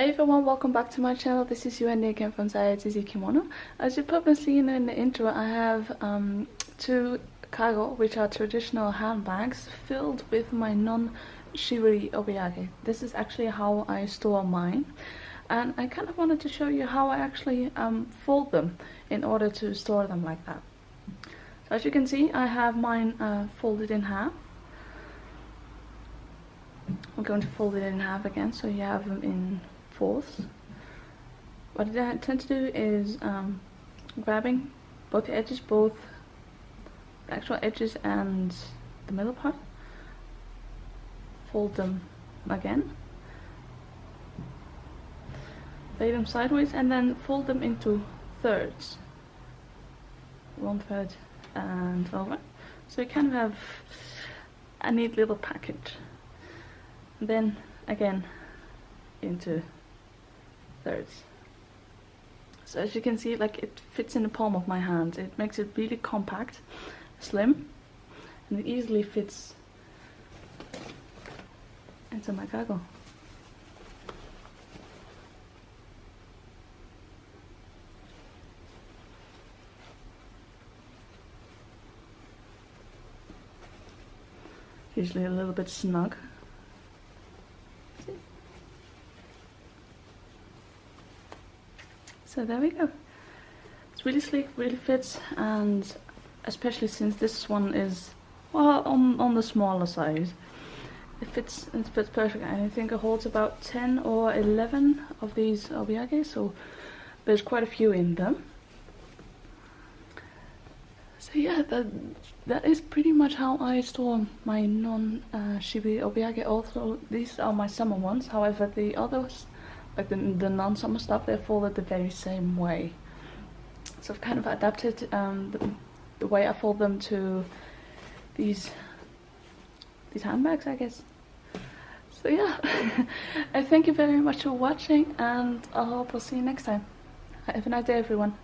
Hey everyone, welcome back to my channel. This is Yuan again from Chayatsuji Kimono. As you've probably seen in the intro, I have two kago, which are traditional handbags, filled with my non-shibori obiage. This is actually how I store mine, and I kind of wanted to show you how I actually fold them in order to store them like that. So as you can see, I have mine folded in half. I'm going to fold it in half again, so you have them in fourths. What I tend to do is grabbing both the edges, both the actual edges and the middle part, fold them again, lay them sideways, and then fold them into thirds. 1/3 and over. So you kind of have a neat little package. Then again into thirds. So as you can see, like, it fits in the palm of my hand. It makes it really compact, slim, and it easily fits into my kago. Usually a little bit snug. So there we go. It's really sleek, really fits, and especially since this one is, well, on the smaller size, it fits perfect. And I think it holds about 10 or 11 of these obiage, so there's quite a few in them. So yeah, that is pretty much how I store my non-shibori obiage. Also, these are my summer ones. However, the others, like the non-summer stuff, they're folded the very same way. So I've kind of adapted the way I fold them to these handbags, I guess. So yeah, I thank you very much for watching, and I hope I'll see you next time. Have a nice day, everyone.